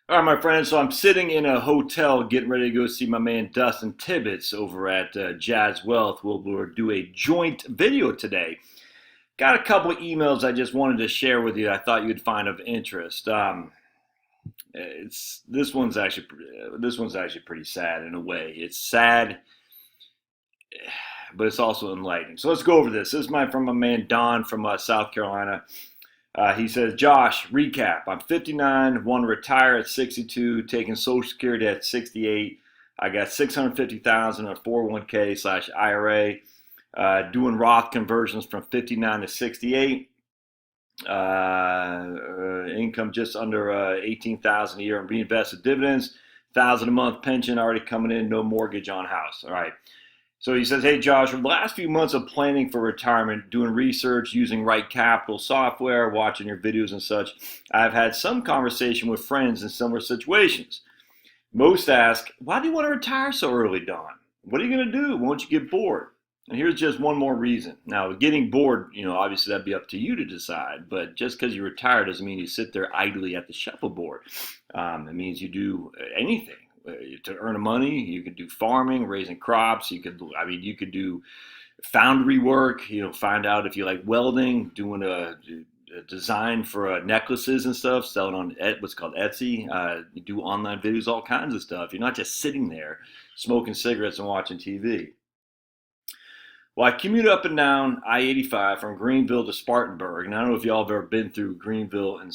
All right, my friends. So I'm sitting in a hotel getting ready to go see my man Dustin Tibbetts over at Jazz Wealth. We'll do a joint video today. Got a couple of emails I just wanted to share with you. I thought you'd find of interest. It's this one's actually pretty sad in a way. It's sad, but it's also enlightening. So let's go over this. This is from my man Don from South Carolina. He says, Josh, recap. I'm 59, want to retire at 62, taking Social Security at 68. I got 650,000 in a 401k slash IRA, doing Roth conversions from 59 to 68. Income just under 18,000 a year in reinvested dividends, 1,000 a month pension already coming in, no mortgage on house. All right. So he says, hey, Josh, for the last few months of planning for retirement, doing research, using Right Capital software, watching your videos and such, I've had some conversation with friends in similar situations. Most ask, why do you want to retire so early, Don? What are you going to do? Won't you get bored? And here's just one more reason. Now, getting bored, obviously that'd be up to you to decide, but just because you retire doesn't mean you sit there idly at the shuffleboard. It means you do anything. To earn money, you could do farming, raising crops. You could do foundry work. Find out if you like welding, doing a design for necklaces and stuff, selling on what's called Etsy. You do online videos, all kinds of stuff. You're not just sitting there smoking cigarettes and watching TV. Well, I commute up and down I-85 from Greenville to Spartanburg, and I don't know if y'all have ever been through Greenville and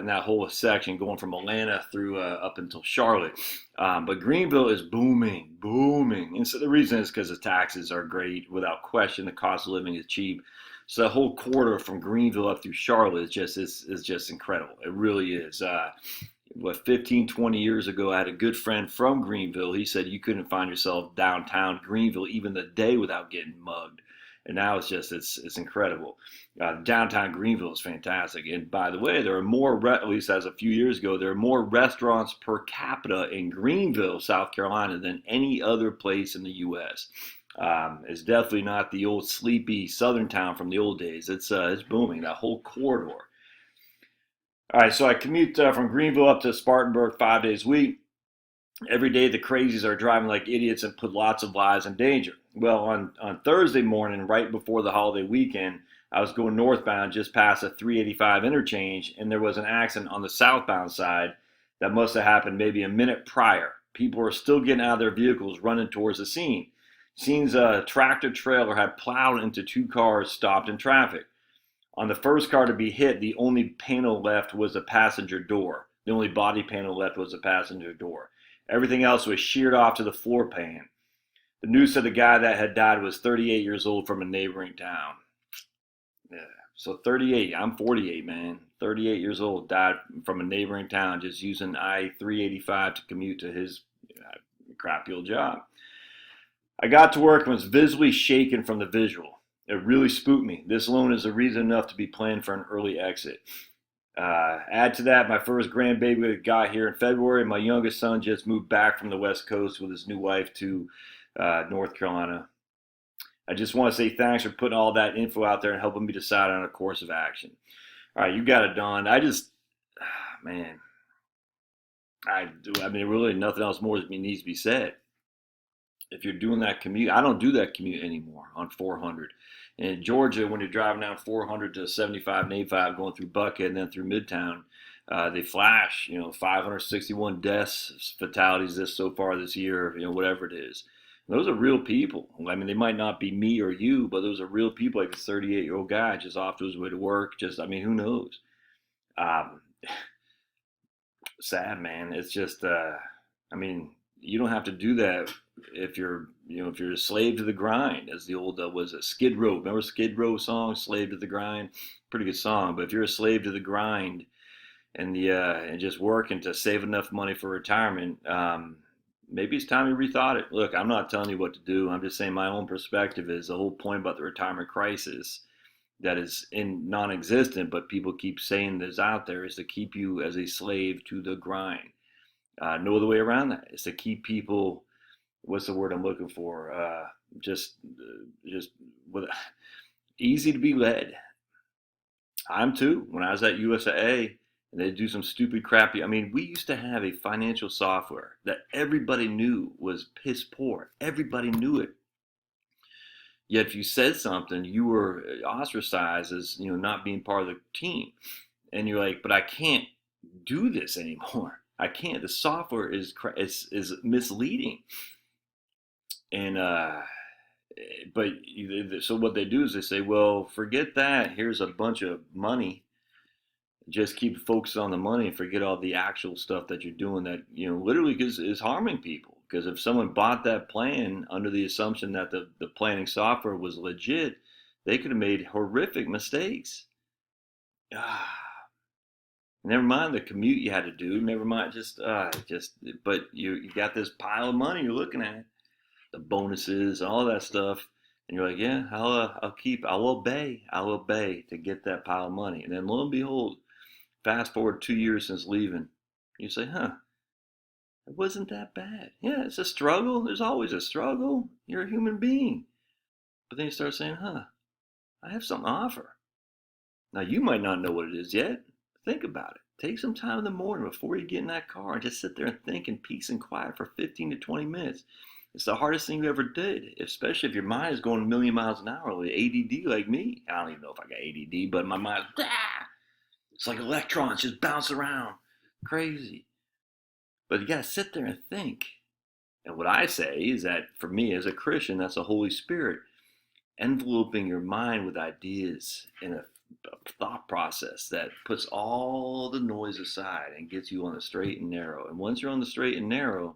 that whole section going from Atlanta through up until Charlotte. But Greenville is booming. And so the reason is because the taxes are great, without question. The cost of living is cheap. So the whole corridor from Greenville up through Charlotte is just incredible. It really is. 15, 20 years ago, I had a good friend from Greenville. He said you couldn't find yourself downtown Greenville even the day without getting mugged. And now it's incredible. Downtown Greenville is fantastic. And by the way, there are more, at least as a few years ago, there are more restaurants per capita in Greenville, South Carolina, than any other place in the U.S. It's definitely not the old sleepy southern town from the old days. It's booming, that whole corridor. All right, so I commute from Greenville up to Spartanburg 5 days a week. Every day the crazies are driving like idiots and put lots of lives in danger. Well, on Thursday morning, right before the holiday weekend, I was going northbound just past a 385 interchange, and there was an accident on the southbound side that must have happened maybe a minute prior. People were still getting out of their vehicles, running towards the scene. Seems a tractor trailer had plowed into two cars stopped in traffic. On the first car to be hit, the only panel left was the passenger door. The only body panel left was the passenger door. Everything else was sheared off to the floor pan. The news said the guy that had died was 38 years old from a neighboring town. Yeah, so 38. I'm 48, man. 38 years old, died from a neighboring town just using I-385 to commute to his crappy old job. I got to work and was visibly shaken from the visual. It really spooked me. This alone is a reason enough to be planned for an early exit. Add to that, my first grandbaby got here in February. My youngest son just moved back from the West Coast with his new wife to North Carolina. I just want to say thanks for putting all that info out there and helping me decide on a course of action. All right, you got it, Don. Man, really nothing else more needs to be said. If you're doing that commute, I don't do that commute anymore on 400. In Georgia, when you're driving down 400 to 75 and 85 going through Buckhead and then through Midtown, they flash, 561 deaths, fatalities so far this year, whatever it is. And those are real people. I mean, they might not be me or you, but those are real people, like this 38-year-old guy just off to his way to work. Who knows? Sad, man. It's just, you don't have to do that if you're a slave to the grind, as the old was a Skid Row. Remember Skid Row song, "Slave to the Grind"? Pretty good song. But if you're a slave to the grind and just working to save enough money for retirement, maybe it's time you rethought it. Look, I'm not telling you what to do. I'm just saying my own perspective is the whole point about the retirement crisis that is non-existent, but people keep saying is out there, is to keep you as a slave to the grind. No other way around that. It's to keep people, what's the word I'm looking for? Just easy to be led. I'm too. When I was at USAA and they do some stupid crappy. I mean, we used to have a financial software that everybody knew was piss poor. Everybody knew it. Yet if you said something, you were ostracized as, not being part of the team. And you're like, but I can't do this anymore. I can't. The software is misleading. And but so what they do is they say, well, forget that. Here's a bunch of money. Just keep focused on the money and forget all the actual stuff that you're doing that, literally is harming people. Because if someone bought that plan under the assumption that the planning software was legit, they could have made horrific mistakes. Never mind the commute you had to do. Never mind but you got this pile of money you're looking at, the bonuses, all that stuff. And you're like, yeah, I'll obey to get that pile of money. And then lo and behold, fast forward 2 years since leaving, you say, it wasn't that bad. Yeah, it's a struggle. There's always a struggle. You're a human being. But then you start saying, I have something to offer. Now, you might not know what it is yet. Think about it. Take some time in the morning before you get in that car and just sit there and think in peace and quiet for 15 to 20 minutes. It's the hardest thing you ever did, especially if your mind is going a million miles an hour with ADD like me. I don't even know if I got ADD, but my mind, it's like electrons just bounce around. Crazy. But you got to sit there and think. And what I say is that for me as a Christian, that's the Holy Spirit enveloping your mind with ideas in a thought process that puts all the noise aside and gets you on the straight and narrow. And once you're on the straight and narrow,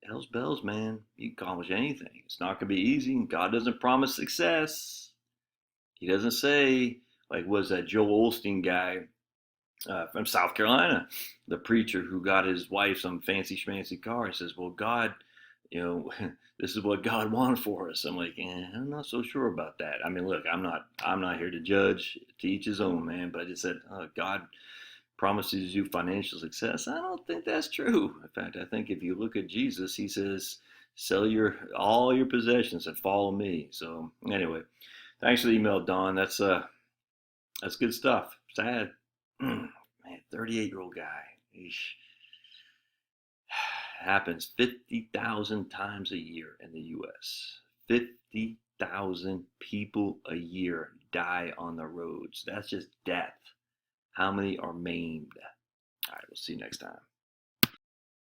hell's bells, man. You can accomplish anything. It's not going to be easy. God doesn't promise success. He doesn't say, like, was that Joel Osteen guy from South Carolina, the preacher who got his wife some fancy schmancy car. He says, well, God, this is what God wanted for us. I'm like, I'm not so sure about that. I mean, look, I'm not here to judge, to each his own, man. But I just said, God promises you financial success. I don't think that's true. In fact, I think if you look at Jesus, he says, sell all your possessions and follow me. So anyway, thanks for the email, Don. That's good stuff. Sad. Man, 38-year-old guy. Eesh. Happens 50,000 times a year in the U.S. 50,000 people a year die on the roads. That's just death. How many are maimed? All right, we'll see you next time.